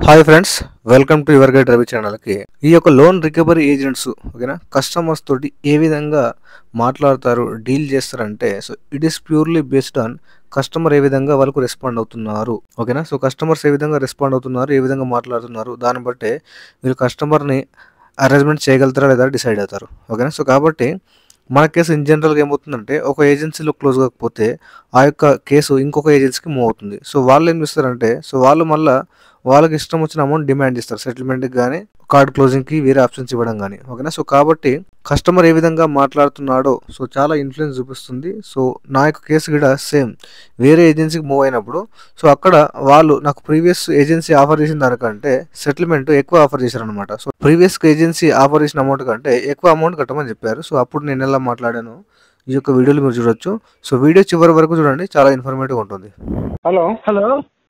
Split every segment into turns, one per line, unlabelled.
Hi friends, welcome to your guide Ravi ఛానల్కి. ఈ యొక్క లోన్ రికవరీ ఏజెంట్స్ ఓకేనా కస్టమర్స్ తోటి ఏ విధంగా మాట్లాడతారు, డీల్ చేస్తారంటే it is purely based on customer ఏ విధంగా వాళ్ళకు రెస్పాండ్ అవుతున్నారు. ఓకేనా. కస్టమర్స్ ఏ విధంగా రెస్పాండ్ అవుతున్నారు, ఏ విధంగా మాట్లాడుతున్నారు, దాన్ని బట్టే మీరు కస్టమర్ని అరేంజ్మెంట్ చేయగలుగుతారా లేదా డిసైడ్ అవుతారు. ఓకేనా. కాబట్టి మన కేసు ఇన్ జనరల్గా ఏమవుతుందంటే, ఒక ఏజెన్సీలో క్లోజ్ కాకపోతే ఆ యొక్క కేసు ఇంకొక ఏజెన్సీకి మూవ్ అవుతుంది. వాళ్ళు ఏం చేస్తారంటే, వాళ్ళు మళ్ళీ వాళ్ళకి ఇష్టం వచ్చిన అమౌంట్ డిమాండ్ చేస్తారు, సెటిల్మెంట్కి కానీ కార్డ్ క్లోజింగ్కి వేరే ఆప్షన్స్ ఇవ్వడం కానీ. ఓకేనా. కాబట్టి కస్టమర్ ఏ విధంగా మాట్లాడుతున్నాడో చాలా ఇన్ఫ్లుయెన్స్ చూపిస్తుంది. నా యొక్క కేసు కూడా సేమ్ వేరే ఏజెన్సీకి మూవ్ అయినప్పుడు అక్కడ వాళ్ళు నాకు ప్రీవియస్ ఏజెన్సీ ఆఫర్ చేసిన దానికంటే సెటిల్మెంట్ ఎక్కువ ఆఫర్ చేశారు అనమాట. ప్రీవియస్ ఏజెన్సీ ఆఫర్ చేసిన అమౌంట్ కంటే ఎక్కువ అమౌంట్ కట్టమని చెప్పారు. అప్పుడు నేను ఎలా మాట్లాడాను ఈ యొక్క వీడియోలో మీరు చూడొచ్చు. వీడియో చివరి వరకు చూడండి, చాలా ఇన్ఫర్మేటివ్ ఉంటుంది.
హలో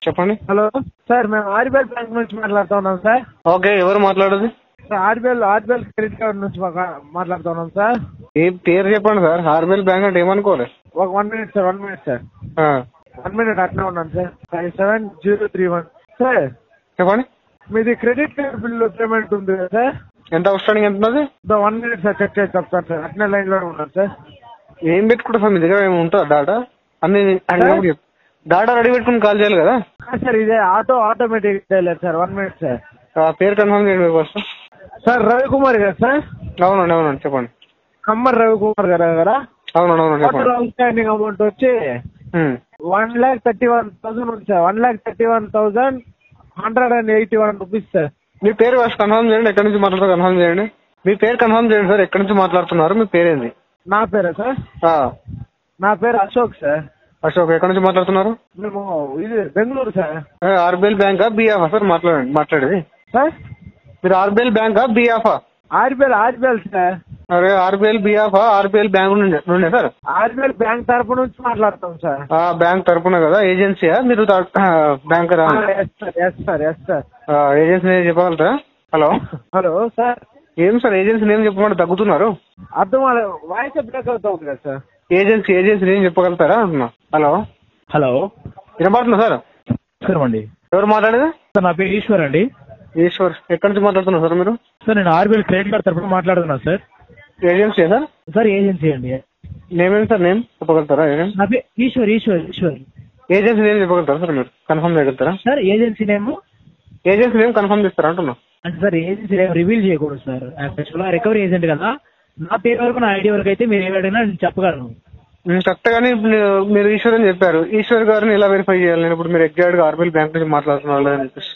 చెప్పండి.
హలో సార్, మేము ఆర్బిఎల్ బ్యాంక్ నుంచి మాట్లాడుతున్నాం సార్.
ఓకే, ఎవరు మాట్లాడేది?
ఆర్బిఎల్ క్రెడిట్ కార్డ్ నుంచి మాట్లాడుతున్నాం సార్.
ఏ పేరు చెప్పండి సార్. ఆర్బిఎల్ బ్యాంక్ అంటే ఏమనుకోవాలి?
ఒక 1 minute సార్. 1 minute అట్లా ఉన్నాను సార్. 57031 సార్.
చెప్పండి.
మీది క్రెడిట్ కార్డ్ బిల్ పేమెంట్ ఉంది కదా సార్?
ఎంత అవుట్స్టాండింగ్ ఎంత ఉన్నది?
1 minute సార్, చెక్ చేసి చెప్తాను సార్. అట్నే లైన్ లో ఉన్నాను సార్.
ఏం పెట్టుకుంటా సార్, మీ దగ్గర ఏమి ఉంటుందా డాటా? అన్ని డాటా రెడీ పెట్టుకుని కాల్ చేయాలి కదా
సార్. ఇదే ఆటోమేటిక్ లేదు సార్. 1 minute sir.
పేరు కన్ఫర్మ్ చేయండి ఫస్ట్.
సార్ రవికుమార్ గారు సార్?
అవునండి చెప్పండి.
కమ్మర్ రవికుమార్ గారు కదా?
అవునండి చెప్పండి.
అవుట్ స్టాండింగ్ అమౌంట్ వచ్చి 1,31,000 ఉంది సార్. 1,31,181 rupees sir.
మీ పేరు ఫస్ట్ కన్ఫర్మ్ చేయండి. ఎక్కడి నుంచి మాట్లాడుతారు కన్ఫర్మ్ చేయండి. మీ పేరు కన్ఫర్మ్ చేయండి సార్. ఎక్కడి నుంచి మాట్లాడుతున్నారు, మీ పేరేంది?
నా పేరా సార్? నా పేరు అశోక్ సార్.
అశోక్, ఎక్కడి నుంచి మాట్లాడుతున్నారు?
మేము ఇది బెంగళూరు సార్.
ఆర్బిఎల్ బ్యాంకా బిఆఫా సార్ మాట్లాడేది?
సార్
మీరు ఆర్బిఎల్ బ్యాంకా బిఆఫా?
RBL sir.
అరే ఆర్బిఎల్ బిఆఫా? ఆర్బిఎల్ బ్యాంక్ నుండే సార్.
ఆర్బిఎల్ బ్యాంక్ తరపు నుంచి మాట్లాడతాం సార్.
బ్యాంక్ తరపున కదా, ఏజెన్సీయా మీరు? బ్యాంకరా?
Yes sir.
ఏజెన్సీ నేమ్ చెప్పగలుగుతారా?
Hello sir.
ఏం సార్ ఏజెన్సీ నేమ్ చెప్పమంటే తగ్గుతున్నారు?
అర్థం వాయిస్ బ్రేక్ అవుతుంది కదా సార్.
ఏజెన్సీ నేమ్ చెప్పగలుగుతారా అంటున్నా.
హలో
వినపడుతుందా సార్?
నమస్కారం అండి.
ఎవరు మాట్లాడేది?
సార్ నా పేరు ఈశ్వర్ అండి.
ఈశ్వర్, ఎక్కడి నుంచి మాట్లాడుతున్నారు సార్ మీరు?
సార్ నేను ఆర్బిఎల్ క్రెడిట్ కార్డ్ తరపున మాట్లాడుతున్నాను sir.
Agency sir?
Sir agency అండి.
నేమేమి సార్, నేమ్ చెప్పగలుగుతారా?
నా పేరు ఈశ్వర్.
ఏజెన్సీ నేమ్ చెప్పగలుగుతారా సార్? మీరు కన్ఫర్మ్ చేయగలుగుతారా
సార్? ఏజెన్సీ నేమ్
కన్ఫర్మ్ చేస్తారా అంటున్నా.
అంటే సార్ ఏజెన్సీ నేమ్ రివీల్ చేయకూడదు సార్. యాక్చువల్గా రికవరీ ఏజెంట్ కదా, నా పేరు వరకు నా ఐడి వరకు అయితే మీరు ఏమైనా నేను చెప్పగలను.
కరెక్ట్ గానీ మీరు ఈశ్వర్ అని చెప్పారు. ఈశ్వర్ గారిని ఎలా వెరిఫై చేయాలి నేను? ఇప్పుడు మీరు ఎగ్జాక్ట్ గా ఆర్బిఎల్ బ్యాంక్ నుంచి మాట్లాడుతున్నారు అని చెప్పేసి.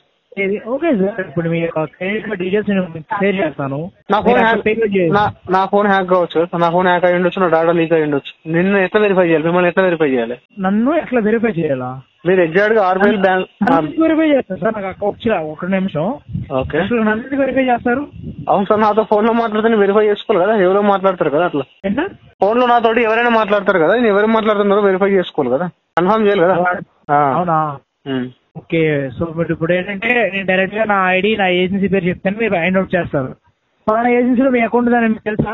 ఓకే సార్, ఇప్పుడు మీ క్రెడిట్ కార్డ్ డీటెయిల్స్ నేను షేర్ చేస్తాను.
నా ఫోన్ హ్యాక్ కావచ్చు, నా ఫోన్ హ్యాక్ అయ్యి ఉండొచ్చు, నా డాటా లీక్ అయ్యి ఉండొచ్చు. నిన్ను ఎట్లా వెరిఫై చేయాలి? మిమ్మల్ని ఎట్లా వెరిఫై చేయాలి?
నన్ను ఎట్లా వెరిఫై చేయాలా?
మీరు ఎగ్జాక్ట్ గా ఆర్బిఎల్ బ్యాంక్
వెరిఫై చేస్తాను సార్. నాకు ఒక నిమిషం. ఓకే, నన్ను వెరిఫై చేస్తారు?
అవును సార్, నాతో ఫోన్ లో మాట్లాడితే వెరిఫై చేసుకోవాలి కదా, ఎవరో మాట్లాడతారు కదా. అట్లా ఫోన్ లో నాతోటి ఎవరైనా మాట్లాడతారు కదా, నేను ఎవరు మాట్లాడుతున్నారో వెరిఫై చేసుకోవాలి కదా, కన్ఫర్మ్ చేయాలి కదా.
అవునా? ఓకే. సో మీరు ఇప్పుడు ఏంటంటే నేను డైరెక్ట్ గా నా ఐడి, నా ఏజెన్సీ పేరు చెప్తాను, మీరు ఫైండ్ అవుట్ చేస్తారు. మన ఏజెన్సీలో మీ అకౌంట్ ఉందని మీకు తెలుసా?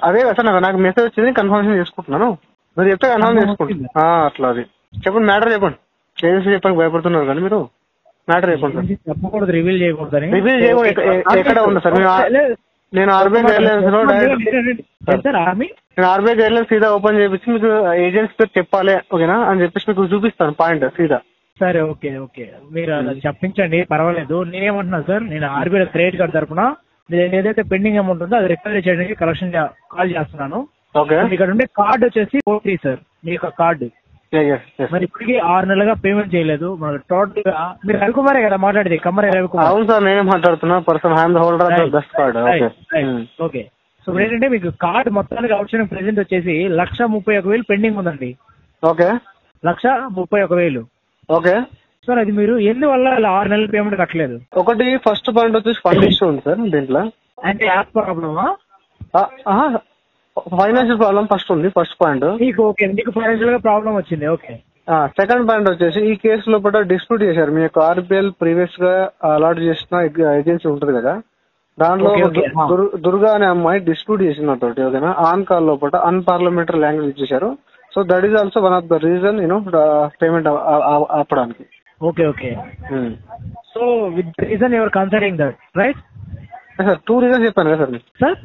అదే కదా సార్, నాకు మెసేజ్ వచ్చింది, కన్ఫర్మేషన్ చేసుకుంటున్నాను. మీరు చెప్తే కన్ఫర్మ్ చేసుకుంటాను. అట్లా అది చెప్పండి, మ్యాటర్ చెప్పండి. ఏజెన్సీ చెప్పడానికి భయపడుతున్నారు కానీ మీరు మ్యాటర్ చెప్పండి.
చెప్పకూడదు, రివీల్ చేయకూడదు.
రివీల్ చేయకూడదు ఎక్కడ ఉంది సార్? నేను ఆర్బీఐ గైడ్లైన్స్ లో ఆర్బీఐ గైడ్లైన్స్ సీదా ఓపెన్ చేయించి మీకు ఏజెన్సీ పేరు చెప్పాలి ఓకేనా అని చెప్పేసి మీకు చూపిస్తాను పాయింట్ సీదా.
సరే, ఓకే మీరు అది చెప్పించండి, పర్వాలేదు. నేనేమంటున్నా సార్, నేను ఆర్బీఐ క్రెడిట్ కార్డ్ తరఫున ఏదైతే పెండింగ్ అమౌంట్ ఉందో అది రికవరీ చేయడానికి కలెక్షన్ కాల్ చేస్తున్నాను. ఇక్కడ ఉండే కార్డు వచ్చేసి 43 సార్, మీ యొక్క కార్డు. మరి ఇప్పటికీ 6 నెలలుగా పేమెంట్ చేయలేదు. టోటల్ గా మీరు రవికుమారే కదా మాట్లాడేది? కమ్మరే రవికుమార్.
అవును సార్, నేనే మాట్లాడుతున్నా. Person I'm the holder of the card.
Okay. So ఇప్పుడు ఏంటంటే మీకు కార్డు మొత్తానికి అవుట్స్టాండింగ్ ప్రెసెంట్ వచ్చేసి 1,31,000 పెండింగ్ ఉందండి.
ఓకే,
1,31,000.
ఓకే
సార్, అది మీరు ఎందువల్ల 6 నెలల పేమెంట్ కట్టలేదు?
ఒకటి ఫస్ట్ పాయింట్ వచ్చేసి ఫండ్ ఇష్యూ ఉంది సార్ దీంట్లో.
అంటే యాప్ ప్రాబ్లమా?
ఫైనాన్షియల్ ప్రాబ్లం ఫస్ట్ ఉంది, ఫస్ట్ పాయింట్.
మీకు ఫైనాన్షియల్ గా ప్రాబ్లం వచ్చింది. ఓకే.
సెకండ్ పాయింట్ వచ్చేసి ఈ కేసు లోపల డిస్ప్యూట్ చేశారు. మీ యొక్క ఆర్బిఎల్ ప్రీవియస్ గా అలాట్ చేసిన ఏజెన్సీ ఉంటుంది కదా, దాంట్లో దుర్గా అనే అమ్మాయి డిస్ప్యూట్ చేసిన తోటి ఓకేనా, ఆన్ కాల్ లోపల అన్పార్లమెంటరీ లాంగ్వేజ్ ఇచ్చేశారు. So that is also one of the reason payment ఆపడానికి.
Okay okay. So with reason your considering that right
sir 2 reasons చెప్పాను కదా సార్ మీకు.
సార్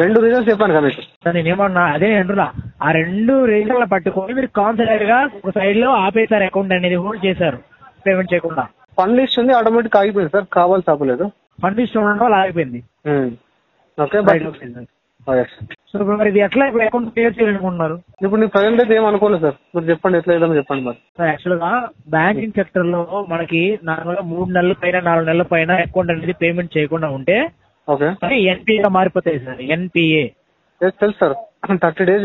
2 రీజన్స్ చెప్పాను కదా మీకు.
సార్ నేనేమన్నా అదే అంటున్నా, ఆ 2 రీజన్లు పట్టుకొని మీరు కాన్సిడర్ గా ఒక సైడ్ లో ఆపేశారు, అకౌంట్ అనేది హోల్డ్ చేశారు పేమెంట్ చేయకుండా.
ఫండ్ లిస్ట్ ఉంది, ఆటోమేటిక్ ఆగిపోయింది సార్, కావాలి తప్పలేదు.
ఫండ్ లిస్ట్ ఉండడం వల్ల ఆగిపోయింది.
ఓకే.
సో ఇప్పుడు మరి ఇది ఎట్లా ఇప్పుడు అకౌంట్ క్లియర్ చేయాలనుకుంటున్నారు?
ఇప్పుడు నేను ప్రజెంట్ అయితే ఏం అనుకోలేదు సార్, మీరు చెప్పండి ఎట్లా ఏదో చెప్పండి మరి.
సార్ యాక్చువల్ గా బ్యాంకింగ్ సెక్టర్ లో మనకి నార్మల్ గా 3 నెలల పైన 4 నెలల పైన అకౌంట్ అనేది పేమెంట్ చేయకుండా ఉంటే
ఓకే
ఎన్పిఏ మారిపోతాయి సార్. ఎన్పిఏ
తెలుసు సార్, 30 days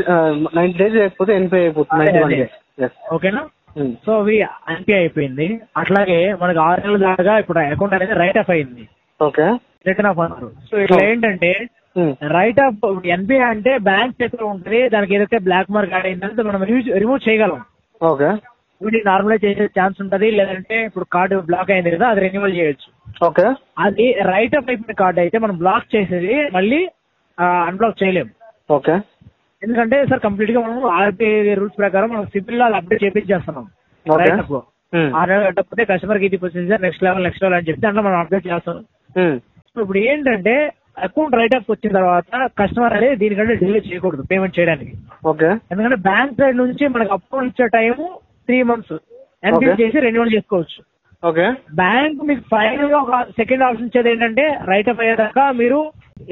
90 days అయిపోతే ఎన్పిఏ అయిపోతుంది.
ఓకేనా? సో అవి ఎన్పిఏ అయిపోయింది. అట్లాగే మనకి 6 నెలల దాకా ఇప్పుడు అకౌంట్ అనేది రైట్ ఆఫ్ అయింది.
ఓకే.
రిటర్న్ ఆఫ్ అన్నారు. సో ఇట్లా ఏంటంటే రైట్ ఆఫ్ ఎన్పిఏ అంటే బ్యాంక్ చేతిలో ఉంటుంది, దానికి ఏదైతే బ్లాక్ మార్క్ యాడ్ అయిందంటే మనం రిమూవ్ చేయగలం.
ఓకే.
వీటి నార్మలైజ్ చేసే ఛాన్స్ ఉంటుంది, లేదంటే ఇప్పుడు కార్డు బ్లాక్ అయింది కదా, అది రెన్యువల్ చేయొచ్చు.
ఓకే.
అది రైట్ ఆఫ్ అయిపోయిన కార్డు అయితే మనం బ్లాక్ చేసేది మళ్ళీ అన్బ్లాక్ చేయలేము.
ఓకే.
ఎందుకంటే సార్ కంప్లీట్ గా మనం ఆర్బీఐ రూల్స్ ప్రకారం మనం సిబిల్ లో అప్డేట్ చేపించేస్తున్నాం. రైట్ ఆఫ్ 6 నెలలు కట్టకపోతే కస్టమర్ కి ఇది ప్రొసీజర్ నెక్స్ట్ లెవెల్ అని చెప్పి దాంట్లో మనం అప్డేట్ చేస్తాం. సో ఇప్పుడు ఏంటంటే అకౌంట్ రైట్ ఆఫ్ వచ్చిన తర్వాత కస్టమర్ అనేది దీనికంటే డిలే చేయకూడదు పేమెంట్ చేయడానికి.
ఓకే.
ఎందుకంటే బ్యాంక్ సైడ్ నుంచి మనకు అప్రూవల్ ఇచ్చే టైం 3 months ఎన్పిఏ చేసి రెన్యువల్ చేసుకోవచ్చు.
ఓకే. బ్యాంక్
మీకు ఫైనల్ గా ఒక సెకండ్ ఆప్షన్ ఇచ్చేది ఏంటంటే రైట్ ఆఫ్ అయ్యేదాకా మీరు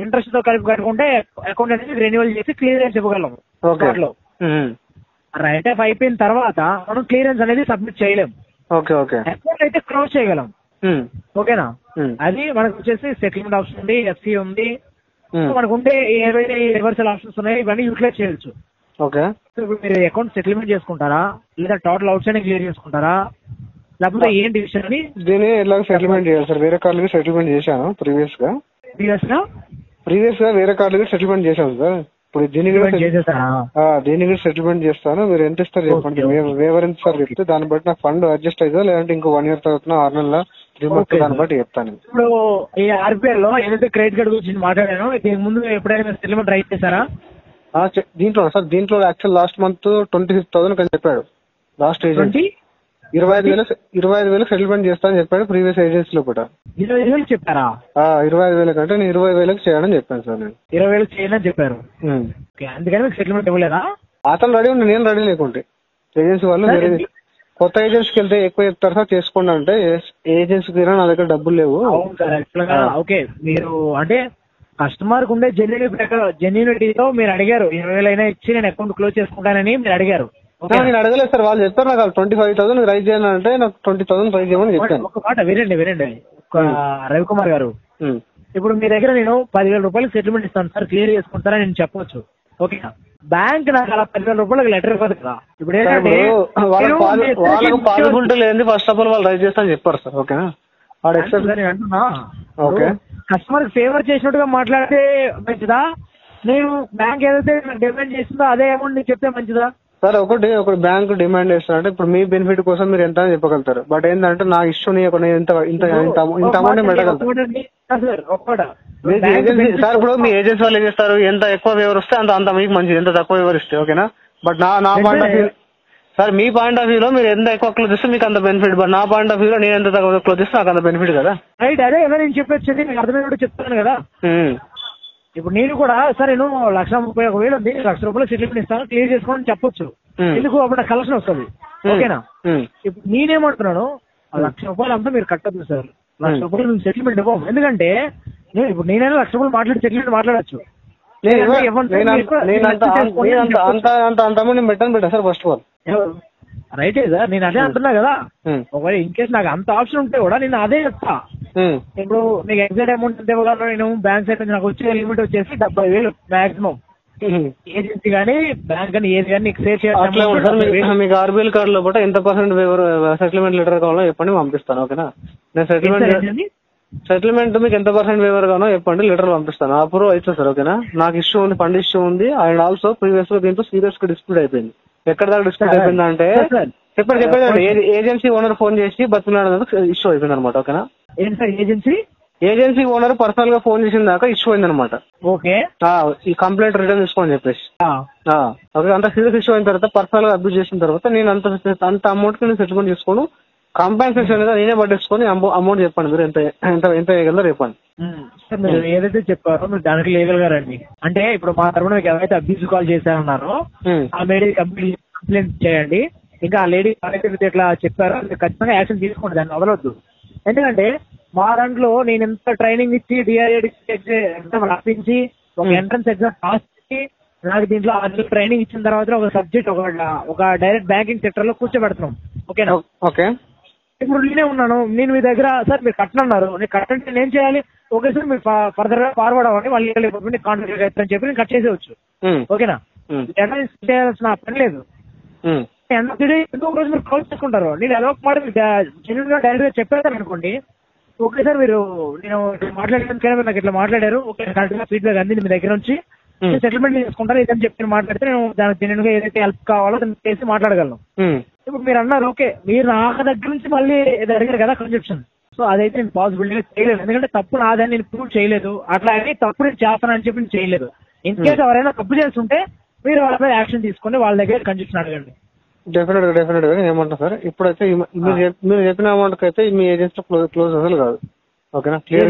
ఇంట్రెస్ట్ తో కలిపి కట్టుకుంటే అకౌంట్ అనేది రెన్యువల్ చేసి క్లియరెన్స్ ఇవ్వగలం. రైట్ ఆఫ్ అయిపోయిన తర్వాత మనం క్లియరెన్స్ అనేది సబ్మిట్ చేయలేం.
ఓకే. ఓకే.
అకౌంట్ అయితే క్లోజ్ చేయగలం. ఓకేనా? అది మనకు వచ్చేసి సెటిల్మెంట్ ఆప్షన్ ఉంది, ఎఫ్సి ఉంది, మనకు ఉంటే ఏవైతే రివర్సల్ ఆప్షన్స్ ఉన్నాయో ఇవన్నీ యూటిలైజ్ చేయొచ్చు.
ఓకే.
ఇప్పుడు మీరు అకౌంట్ సెటిల్మెంట్ చేసుకుంటారా, లేదా టోటల్ అవుట్ స్టాండింగ్ క్లియర్ చేసుకుంటారా, లేకపోతే ఏంటి విషయం అని?
దీన్ని ఎలా సెటిల్మెంట్ చేయాలి సార్? వేరే కార్డులకి సెటిల్మెంట్ చేశాను ప్రీవియస్ గా వేరే కార్డులకి సెటిల్మెంట్ చేశాను సార్. ఇప్పుడు దీనికి కూడా సెటిల్మెంట్ చేస్తాను. మీరు ఎంత ఇస్తారు చెప్పండి, వేవర్ ఎంత సార్ చెప్తే దాన్ని బట్టి నాకు ఫండ్ అడ్జస్ట్ అవుతుందా, లేదంటే ఇంకో 1 year తర్వాత 6 నెలల 3 months దాన్ని బట్టి చెప్తాను.
ఇప్పుడు ఈ ఆర్బీఐ లో ఏదైతే క్రెడిట్ కార్డు గురించి మాట్లాడానో దీనికి ముందు ఎప్పుడైనా సెటిల్మెంట్ రైట్ చేశారా?
దీంట్లో సార్, దీంట్లో యాక్చువల్ లాస్ట్ మంత్ 25,000 అని చెప్పాడు. లాస్ట్ ఏజెంట్ 25,000 సెటిల్మెంట్ చేస్తానని చెప్పాడు ప్రీవియస్ ఏజెన్సీ లో కూడా.
25,000 చెప్పారా?
25,000 కంటే నేను 20,000 చేయడం చెప్పాను సార్. నేను
20,000 చేయని చెప్పారు. అందుకని మీకు సెటిల్మెంట్ ఇవ్వలేదా?
అతను రెడీ ఉండి నేను రెడీ లేకుంటే ఏజెన్సీ వాళ్ళు వేరే కొత్త ఏజెన్సీకి వెళ్తే ఎక్కువ చెప్తారు సార్ చేసుకోండి అంటే, ఏజెన్సీకి నా దగ్గర డబ్బులు లేవు.
ఓకే. మీరు అంటే కస్టమర్ కు ఉండే జెన్యూనిటీతో మీరు అడిగారు 20,000 అయినా ఇచ్చి నేను అకౌంట్ క్లోజ్ చేసుకుంటానని మీరు అడిగారు.
నేను అడగలేదు సార్, వాళ్ళు చెప్పారు నాకు 25,000 రైజ్ చేయాలంటే నాకు 20,000 రైజ్ చేయమని చెప్పాను.
ఒక మాట వినండి రవికుమార్ గారు, ఇప్పుడు మీ దగ్గర నేను 10,000 రూపాయలు సెటిల్మెంట్ ఇస్తాను సార్, క్లియర్ చేసుకుంటారని నేను చెప్పొచ్చు. ఓకే. బ్యాంక్ నాకు అలా 10,000 రూపాయలకు లెటర్ ఇవ్వదు కదా. ఇప్పుడు ఏంటంటే
వాళ్ళకి పాసిబిలిటీ లేదు, ఫస్ట్ ఆఫ్ ఆల్ వాళ్ళు రైజ్ చేస్తా అని చెప్పారు సార్. ఓకేనా?
అంటున్నా కస్టమర్ ఫేవర్ చేసినట్టుగా మాట్లాడితే మంచిదా, నేను బ్యాంక్ ఏదైతే డిమాండ్ చేసిందో అదే అమౌంట్ నీకు చెప్తే మంచిదా?
సార్ ఒకటి బ్యాంక్ డిమాండ్ చేస్తారంటే ఇప్పుడు మీ బెనిఫిట్ కోసం మీరు ఎంత అని చెప్పగలుగుతారు. బట్ ఏంటంటే నా ఇష్యూ ఇంత అమౌంట్ పెట్టగలుగుతారు సార్. ఇప్పుడు మీ ఏజెన్సీ వాళ్ళు ఏం చేస్తారు, ఎంత ఎక్కువ ఫేవర్ వస్తే అంత మీకు మంచిది, ఎంత తక్కువ ఫేవర్ ఇస్తే. ఓకేనా? బట్ నా point of view sir, me point of వ్యూలో మీరు ఎంత ఎక్కువ క్లోజ్ ఇస్తే మీకు అంత బెనిఫిట్, బట్ నా పాయింట్ ఆఫ్ వ్యూలో నేను ఎంత తక్కువ క్లోజ్ ఇస్తే నాకు అంత బెనిఫిట్ కదా.
రైట్. అదే కదా నేను చెప్పొచ్చింది, మీకు అర్థమైనట్టు చెప్తాను కదా. ఇప్పుడు నేను కూడా సార్ నేను 1,31,000 ఉంది, 1,00,000 రూపాయలు సెటిల్మెంట్ ఇస్తాను, క్లియర్ చేసుకోండి చెప్పొచ్చు. ఎందుకు? అప్పుడు కలెక్షన్ వస్తుంది. ఓకేనా? ఇప్పుడు నేనేమంటున్నాను, 1,00,000 రూపాయలు అంతా మీరు కట్టద్దు సార్, 1,00,000 రూపాయలు మేము సెటిల్మెంట్ ఇవ్వం. ఎందుకంటే ఇప్పుడు నేనైనా 1,00,000 రూపాయలు మాట్లాడి సెటిల్మెంట్ మాట్లాడచ్చు. పెట్టా సార్ ఫస్ట్ ఆఫ్ ఆల్. రైటే సార్, నేను అదే అంటున్నా కదా. ఒకవేళ ఇన్ కేసు నాకు అంత ఆప్షన్ ఉంటే కూడా నేను అదే చెప్తా. ఇప్పుడు మీకు ఎగ్జాక్ట్ అమౌంట్ ఎంత ఇవ్వగలను నేను బ్యాంక్ సైడ్ నుంచి నాకు వచ్చే లిమిట్ వచ్చేసి 70,000 మాక్సిమం. ఏజెన్సీ కానీ బ్యాంక్ కానీ ఏది కానీ షేర్ చేయాలి.
మీకు ఆర్బీఐ కార్డు లో ఎంత పర్సెంట్ సెటిల్మెంట్ లెటర్ కావాలో చెప్పండి, పంపిస్తాను. ఓకేనా? నేను సెటిల్మెంట్ మీకు ఎంత పర్సెంట్ వేవర్ గానో చెప్పండి, లెటర్ పంపిస్తాను, అప్రూవ్ అవుతుంది సార్. ఓకేనా? నాకు ఇష్యూ ఉంది, ఫండ్ ఇష్యూ ఉంది, అండ్ ఆల్సో ప్రీవియస్ గా దీంతో సీరియస్ గా డిస్ప్యూట్ అయిపోయింది. ఎక్కడ దాకా డిస్ప్యూట్ అయిపోయింది అంటే చెప్పండి ఏజెన్సీ ఓనర్ ఫోన్ చేసి బతుకున్నాడు ఇష్యూ అయిపోయింది అనమాట. ఓకేనా?
ఏంటి సార్ ఏజెన్సీ
ఓనర్ పర్సనల్ గా ఫోన్ చేసిన దాకా ఇష్యూ అయింది అనమాట.
ఓకే.
ఈ కంప్లైంట్ రిటర్న్ తీసుకోని చెప్పేసి ఓకే. అంత సీరియస్ ఇష్యూ అయిన తర్వాత పర్సనల్ గా అబ్యూజ్ చేసిన తర్వాత నేను అంత అమౌంట్ కి నేను సెటిల్మెంట్ చేసుకోను,
కాంపెన్సేషన్ అనేది నేనే పట్టించుకొని అమౌంట్ చెప్పండి, మీరు ఎంత ఎంత ఎంత వేయగలరో చెప్పండి.
సార్ మీరు ఏదైతే చెప్పారో మీరు దానికి లీగల్ గా రండి. అంటే ఇప్పుడు మా తరఫున మీకు ఎవరైతే అబ్యూస్ కాల్ చేశారన్నారో ఆ లేడీ కంప్లైంట్ చేయండి. ఇంకా ఆ లేడీ ఇట్లా చెప్పారో ఖచ్చితంగా యాక్షన్ తీసుకోండి, దాన్ని వదలొద్దు. ఎందుకంటే మా దాంట్లో నేను ఎంత ట్రైనింగ్ ఇచ్చి డిఆర్ఏ ఎగ్జామ్ రాపించి ఒక ఎంట్రన్స్ ఎగ్జామ్ పాస్ చేసి నాకు దీంట్లో ట్రైనింగ్ ఇచ్చిన తర్వాత ఒక సబ్జెక్ట్ ఒక డైరెక్ట్ బ్యాంకింగ్ సెక్టర్ లో కూర్చోబెడుతున్నాం. ఓకేనా?
ఓకే.
ఇప్పుడు నేనే ఉన్నాను, నేను మీ దగ్గర సార్ మీరు కట్టనన్నారు, నేను కట్టంటే నేను చేయాలి. ఓకే సార్ మీరు ఫర్దర్ గా ఫార్వర్డ్ అవ్వండి, వాళ్ళు కాంట్రాక్ట్ అవుతారని చెప్పి నేను కట్ చేసేవచ్చు. ఓకేనా? చేయాల్సిన పని లేదు. ఇంకొక రోజు మీరు క్లోజ్ చేసుకుంటారు. నేను ఎలా ఒక మాట జెన్యున్ గా డైరెక్ట్ గా చెప్పేస్తాను అనుకోండి, ఓకే సార్ మీరు నేను మాట్లాడడానికి నాకు ఇట్లా మాట్లాడారు, ఓకే కరెక్ట్ గా ఫీడ్బ్యాక్ అందింది మీ దగ్గర నుంచి, సెటిల్మెంట్ చేసుకుంటారు ఇదని చెప్పి మాట్లాడితే నేను దానికి జెన్యున్ గా ఏదైతే హెల్ప్ కావాలో దాన్ని చేసి మాట్లాడగలను. ఇప్పుడు మీరు అన్నారు ఓకే మీరు నా దగ్గర నుంచి మళ్ళీ ఏదో అడిగారు కదా కన్సెప్షన్, సో అదైతే నేను పాసిబిలిటీ చేయలేదు. ఎందుకంటే తప్పు నాదని నేను ప్రూవ్ చేయలేదు, అట్లా అని తప్పు నేను చేస్తానని చెప్పి నేను చేయలేదు. ఇన్ కేసు ఎవరైనా తప్పు చేస్తుంటే మీరు వాళ్ళ మీద యాక్షన్ తీసుకొని వాళ్ళ దగ్గర కన్సెప్షన్ అడగండి.
డెఫినెట్ గా ఏమంటా సార్, ఇప్పుడైతే మీరు చెప్పిన అమౌంట్ అయితే మీ ఏజెన్సీ క్లోజ్ అసలు కాదు. ఓకేనా? క్లియర్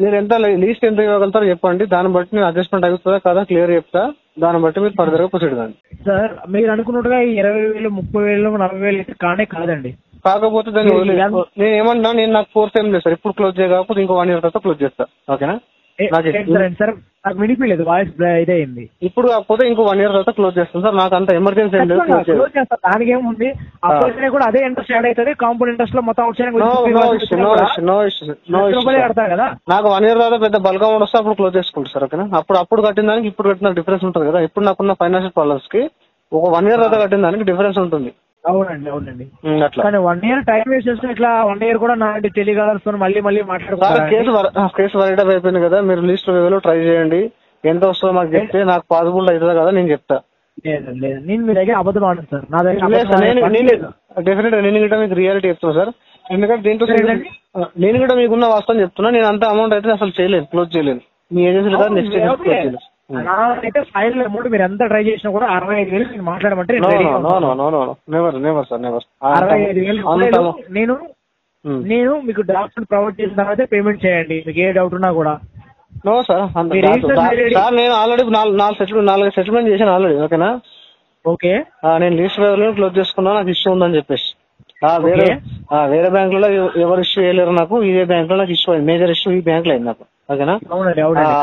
మీరు ఎంత లీస్ట్ ఎంత ఇవ్వగలుగుతారో చెప్పండి, దాన్ని బట్టి నేను అడ్జస్ట్మెంట్ అవుతుందా కదా క్లియర్ చెప్తా, దాన్ని బట్టి మీరు ఫర్దర్ గా ప్రొసీడ్ కాండి.
సార్ మీరు అనుకున్నట్టుగా 20,000 30,000 40,000 అయితే కాదండి.
కాకపోతే దాన్ని నేను ఏమన్నా నేను నాకు ఫోర్స్ ఏం లేదు సార్, ఇప్పుడు క్లోజ్ చేయకపోతే ఇంకో 1 year తర్వాత క్లోజ్ చేస్తా. ఓకేనా?
సార్ నాకు వినిపించలేదు, వాయిస్ ఇదే అయింది.
ఇప్పుడు కాకపోతే ఇంకో 1 year తర్వాత క్లోజ్ చేస్తాను సార్, నాకు అంత ఎమర్జెన్సీ ఏం లేదు.
క్లోజ్ చేస్తాను, దానికి ఏముంది, అప్పుడు కూడా అదే ఇంట్రెస్ట్ యాడ్ అవుతుంది. కాంపౌండ్ ఇంట్రెస్ట్ లో మొత్తం కడతారు కదా.
నాకు 1 year తర్వాత పెద్ద బల్క్ అమౌంట్ వస్తే అప్పుడు క్లోజ్ చేసుకుంటారు సార్. ఓకేనా? అప్పుడు కట్టిన దానికి ఇప్పుడు కట్టిన డిఫరెన్స్ ఉంటుంది కదా. ఇప్పుడు నాకున్న ఫైనాన్షియల్ ప్రాబ్లమ్స్ కి ఒక 1 year తర్వాత కట్టిన దానికి డిఫరెన్స్ ఉంటుంది.
అవునండి. అట్లా కానీ 1 year టైం వేస్ట్ చేసుకుని ఇట్లా 1 year కూడా నా టెలికాలర్స్ తో మళ్ళీ మాట్లాడుకోవాలి.
కేసు వరైట్ అయిపోయింది కదా, మీరు లిస్ట్ లో ట్రై చేయండి, ఎంత వస్తుందో మాకు చెప్తే నాకు పాసిబుల్ అవుతుందా కదా నేను చెప్తా.
నేను మీ దగ్గర అబద్ధం ఆడను సార్, నా దగ్గర
డెఫినెట్ గా నేను కూడా మీకు రియాలిటీ చెప్తున్నా సార్. ఎందుకంటే దీంట్లో నేను కూడా మీకున్న వాస్తవం చెప్తున్నా, నేను అంత అమౌంట్ అయితే అసలు చేయలేను, క్లోజ్ చేయలేను మీ ఏజెన్సీ కదా. నెక్స్ట్
అయితే ఫైనల్ అమౌంట్ మీరు ఎంత ట్రై చేసినా కూడా 65,000 మాట్లాడమంటే 65,000 నేను మీకు డాక్యుమెంట్ ప్రొవైడ్ చేసిన తర్వాత పేమెంట్ చేయండి, మీకు ఏ డౌట్ ఉన్నా కూడా.
నో సార్, సార్ నేను ఆల్రెడీ 4 సెటిల్మెంట్ చేశాను ఆల్రెడీ. ఓకేనా?
ఓకే. నేను
లీస్ట్ క్లోజ్ చేసుకున్నా, నాకు ఇష్యూ ఉందని చెప్పేసి వేరే బ్యాంక్ లో ఎవరు ఇష్యూ చేయలేరు నాకు, ఇదే బ్యాంక్ లో నాకు ఇష్యూ అయింది, మేజర్ ఇష్యూ ఈ బ్యాంక్ లో అయింది నాకు. ఓకేనా?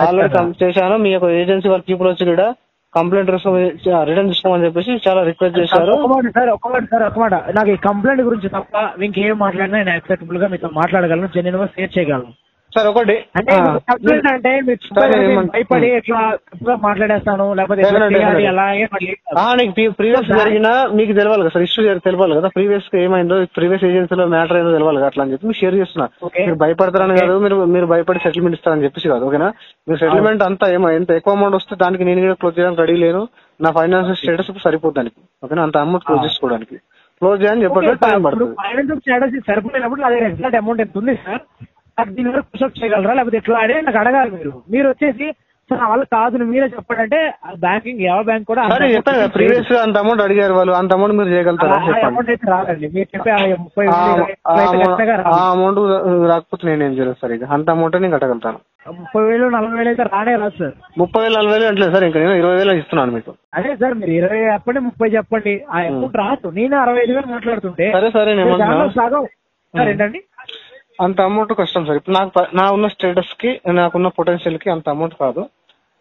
ఆల్రెడీ చేశాను. మీ యొక్క ఏజెన్సీ వాళ్ళ పీపుల్ వచ్చి కూడా కంప్లైంట్ రిటర్న్ తీసుకోమని చెప్పేసి చాలా రిక్వెస్ట్ చేశారు.
ఒక మాట నాకు ఈ కంప్లైంట్ గురించి తప్ప ఇంకేం మాట్లాడినా నేను యాక్సెప్టబుల్ గా మీతో మాట్లాడగలను, జెన్యూన్ గా షేర్ చేయగలను.
సార్ ఒకటి
అంటే భయపడి ఎట్లా మాట్లాడేస్తాను లేకపోతే
ప్రీవియస్ జరిగినా మీకు తెలవాలి కదా సార్, ఇష్యూ తెలవాలి కదా, ప్రీవియస్ ఏమైందో, ప్రీవియస్ ఏజెన్సీలో మ్యాటర్ ఏదో తెలవాలి కదా, అట్లా అని చెప్పి మీరు షేర్ చేస్తున్నా. మీరు భయపడతారని కాదు, మీరు భయపడి సెటిల్మెంట్ ఇస్తారని చెప్పేసి కాదు. ఓకేనా? మీరు సెటిల్మెంట్ అంతా ఎంత ఎక్కువ అమౌంట్ వస్తే దానికి నేను కూడా క్లోజ్ చేయడానికి రెడీ లేను, నా ఫైనాన్షియల్ స్టేటస్ సరిపోతుంది దానికి. ఓకేనా? అంత అమౌంట్ క్లోజ్ చేసుకోవడానికి క్లోజ్ చేయని చెప్పట్లేదు, టైం పడుతుంది.
ఫైనాన్షియల్ స్టేటస్ సరిపోయినప్పుడు అదే ఎగ్జాక్ట్ అమౌంట్ ఎంత ఉంది సార్, దీని వరకు పుషప్ చేయగలరా లేకపోతే ఎట్లా అనే నాకు అడగాలి. మీరు వచ్చేసి సార్ వాళ్ళు కాదు మీరే చెప్పండి అంటే బ్యాంకింగ్ ఎవరి బ్యాంక్ కూడా
చెప్పాను ప్రీవియస్ గా అంత అమౌంట్ అడిగారు వాళ్ళు, అంత అమౌంట్ మీరు చేయగలుగుతారా?
అమౌంట్ అయితే రాదండి, మీరు చెప్పే
ఆ అమౌంట్ రాకపోతే నేనేం చేయలేదు సార్, ఇక అంత అమౌంట్ నేను కట్టగలుగుతాను.
30,000 40,000 అయితే రానే రాదు సార్.
30,000 40,000 అంటలేదు సార్, ఇంకా నేను 20,000 ఇస్తున్నాను మీకు.
అదే సార్ మీరు 20 చెప్పండి 30 చెప్పండి, ఆ అమౌంట్ రాదు. నేను 65,000 మాట్లాడుతుంటే
సరే
సగం సార్ ఏంటండి
అంత అమౌంట్ కష్టం సార్. ఇప్పుడు నా ఉన్న స్టేటస్ కి నాకున్న పొటెన్షియల్ కి అంత అమౌంట్ కాదు.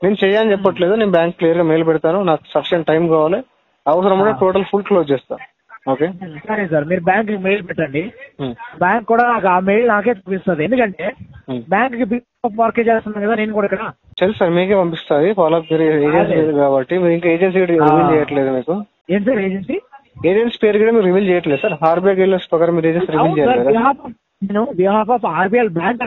నేను చెయ్యని చెప్పట్లేదు, నేను బ్యాంక్ క్లియర్ గా మెయిల్ పెడతాను, నాకు సఫిషియెంట్ టైం కావాలి, అవసరం ఉంటే టోటల్ ఫుల్ క్లోజ్ చేస్తాను. ఓకే
సరే సార్, మీరు బ్యాంక్ మెయిల్ పెట్టండి, బ్యాంక్ కూడా ఆ మెయిల్ నాకే చూపిస్తుంది. ఎందుకంటే బ్యాంక్ కి బిగ్ వర్క్ చేస్తున్నాను కదా నేను కూడా ఇక్కడ.
తెలుసు సార్, మీకే పంపిస్తుంది ఫాలో అప్ ఏజెన్సీ కాబట్టి. మీరు ఇంకా ఏజెన్సీ రివీల్ చేయట్లేదు మీకు.
ఏం సార్ ఏజెన్సీ
పేరు కూడా మీరు రివీల్ చేయట్లేదు సార్, ఆర్బీఐ గైడ్లైన్స్ ప్రకారం మీరు ఏజెన్సీ రివీల్ చేయలేదు.
నేను behalf of RBI bank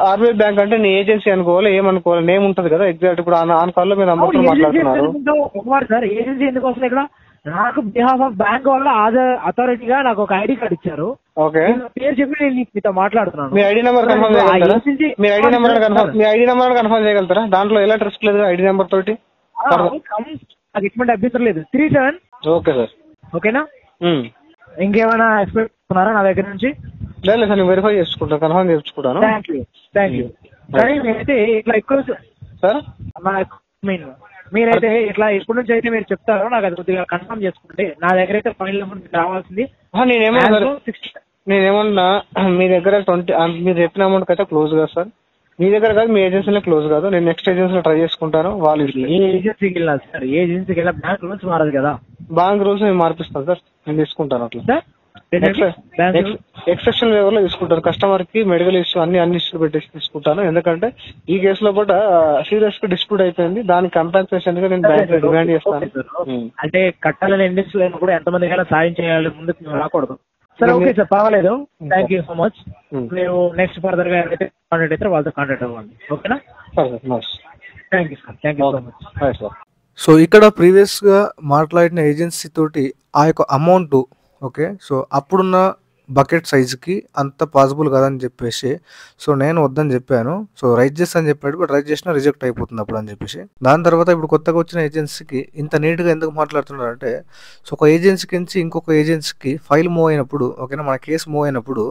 RBI bank అంటే నీ ఏజెన్సీ అనుకోవాలి, ఏమనుకోవాలి, నేమ్ ఉంటది కదా ఎగ్జాక్ట్. ఇప్పుడు ఆన్ కాల్ లో మీరు అందరితో మాట్లాడుతున్నారు
సార్. ఏజెన్సీ ఎందుకు వస్తుంది ఇక్కడ? నాకు బిహాఫ్ ఆఫ్ బ్యాంక్ వల్ల అథారిటీగా నాకు ఒక ఐడి కార్డ్ ఇచ్చారు.
ఓకే,
పేరు చెప్పి నేను మీతో మాట్లాడుతున్నాను.
మీ ఐడి నెంబర్ కన్ఫర్మ్ చేయగలుగుతారా? మీ ఐడి నెంబర్ కన్ఫర్మ్ చేయగలుగుతారా? దాంట్లో ఎలా ట్రస్ట్ లేదు ఐడి నెంబర్ తోటి.
నాకు ఎటువంటి అభ్యంతరం లేదు. 37.
ఓకే సార్,
ఓకేనా? ఇంకేమైనా ఎక్స్పెక్ట్ చేస్తున్నారా నా దగ్గర నుంచి?
లేదు సార్, నేను వెరిఫై చేసుకుంటాను, కన్ఫర్మ్ చేసుకుంటాను.
Thank you. కానీ నేనైతే ఇట్లా ఎక్కువ
సార్
మీన్ మీరైతే ఇట్లా ఎప్పటి నుంచి అయితే మీరు చెప్తారో నాకు అది కొద్దిగా కన్ఫర్మ్ చేసుకుంటే నా దగ్గర అయితే ఫైనల్ అమౌంట్ రావాల్సింది.
నేనేమన్నా మీ దగ్గర 20 మీరు చెప్పిన అమౌంట్ అయితే క్లోజ్ కాదు సార్, మీ దగ్గర కాదు, మీ ఏజెన్సీలో క్లోజ్ కాదు. నేను నెక్స్ట్ ఏజెన్సీలో ట్రై చేసుకుంటాను. వాళ్ళు
ఏ ఏజెన్సీకి వెళ్ళినా సార్, ఏ ఏజెన్సీకి వెళ్ళినా బ్యాంక్ రూల్స్ మారదు కదా.
బ్యాంక్ రూల్స్ నేను మార్పిస్తాను సార్, నేను తీసుకుంటాను అట్లా. ఎక్సెప్షన్ వేవర్ లో తీసుకుంటాను. కస్టమర్ కి మెడికల్ ఇష్యూ అన్ని ఇష్యూలు పెట్టేసి తీసుకుంటాను. ఎందుకంటే ఈ కేసులో కూడా సీరియస్ గా డిస్ప్యూట్ అయిపోయింది, దానికి కంపెన్సేషన్ గా నేను బ్యాంక్ లో డిమాండ్ చేస్తాను.
అంటే కట్టాలని ఇండస్ట్రీ కూడా ఎంతమంది కైనా సాయం చేయాలి, ముందుకు మేము రాకూడదు సార్. ఓకే సార్, పర్వాలేదు. Thank you so much. మీరు నెక్స్ట్ ఫర్దర్ గా ఎవరైతే కాంటాక్ట్ అయితే వాళ్ళతో కాంటాక్ట్ అవ్వండి. ఓకేనా? Thank you sir, thank you so much.
So ఇక్కడ ప్రీవియస్గా మాట్లాడిన ఏజెన్సీ తోటి ఆ యొక్క అమౌంట్ ఓకే, సో అప్పుడున్న బకెట్ సైజుకి అంత పాసిబుల్ కాదని చెప్పేసి సో నేను వద్దని చెప్పాను. సో రైట్ చేస్తా అని చెప్పాడు, బట్ రైట్ చేసినా రిజెక్ట్ అయిపోతుంది అప్పుడు అని చెప్పేసి. దాని తర్వాత ఇప్పుడు కొత్తగా వచ్చిన ఏజెన్సీకి ఇంత నీట్గా ఎందుకు మాట్లాడుతున్నారంటే, సో ఒక ఏజెన్సీకి నుంచి ఇంకొక ఏజెన్సీకి ఫైల్ మూవ్ అయినప్పుడు ఓకేనా, మన కేసు మూవ్ అయినప్పుడు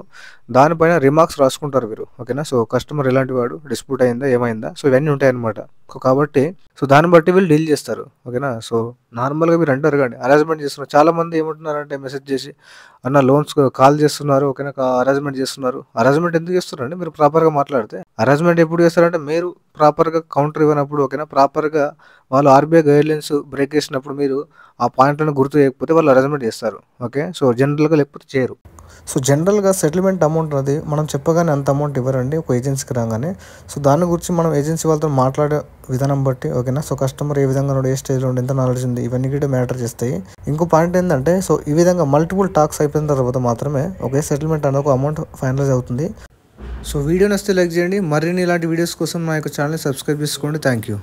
దానిపైన రిమార్క్స్ రాసుకుంటారు వీరు ఓకేనా. సో కస్టమర్ ఎలాంటి వాడు, డిస్ప్యూట్ అయిందా, ఏమైందా, సో ఇవన్నీ ఉంటాయన్నమాట. సో కాబట్టి సో దాన్ని బట్టి వీళ్ళు డీల్ చేస్తారు ఓకేనా. సో నార్మల్గా మీరు అంటారు కానీ అరేంజ్మెంట్ చేస్తున్నారు. చాలా మంది ఏమంటున్నారంటే మెసేజ్ చేసి అన్న లోన్స్ కాల్ చేస్తున్నారు ఓకేనా, అరేంజ్మెంట్ చేస్తున్నారు. అరేంజ్మెంట్ ఎందుకు చేస్తున్నారండి? మీరు ప్రాపర్గా మాట్లాడితే అరేంజ్మెంట్ ఎప్పుడు చేస్తారంటే మీరు ప్రాపర్గా కౌంటర్ ఇవ్వనప్పుడు ఓకేనా, ప్రాపర్గా వాళ్ళు ఆర్బీఐ గైడ్లైన్స్ బ్రేక్ చేసినప్పుడు మీరు ఆ పాయింట్లను గుర్తు చేయకపోతే వాళ్ళు అరేంజ్మెంట్ చేస్తారు ఓకే. సో జనరల్గా లేకపోతే చేయరు. సో జనరల్గా సెటిల్మెంట్ అమౌంట్ అనేది మనం చెప్పగానే అంత అమౌంట్ ఇవ్వరండి ఒక ఏజెన్సీకి రాగానే. సో దాని గురించి మనం ఏజెన్సీ వాళ్ళతో మాట్లాడే విధానం బట్టి ఓకేనా, సో కస్టమర్ ఏ విధంగా ఉన్నాడు, ఏ స్టేజ్లో ఉండి, ఎంత నాలెడ్జ్ ఉంది, ఇవన్నీ కూడా మ్యాటర్ చేస్తాయి. ఇంకో పాయింట్ ఏంటంటే, సో ఈ విధంగా మల్టిపుల్ టాక్స్ అయిపోయిన తర్వాత మాత్రమే ఒకే సెటిల్మెంట్ అనేది ఒక అమౌంట్ ఫైనలైజ్ అవుతుంది. సో వీడియో నచ్చితే లైక్ చేయండి. మరిన్ని ఇలాంటి వీడియోస్ కోసం నా యొక్క ఛానల్ని సబ్స్క్రైబ్ చేసుకోండి. Thank you.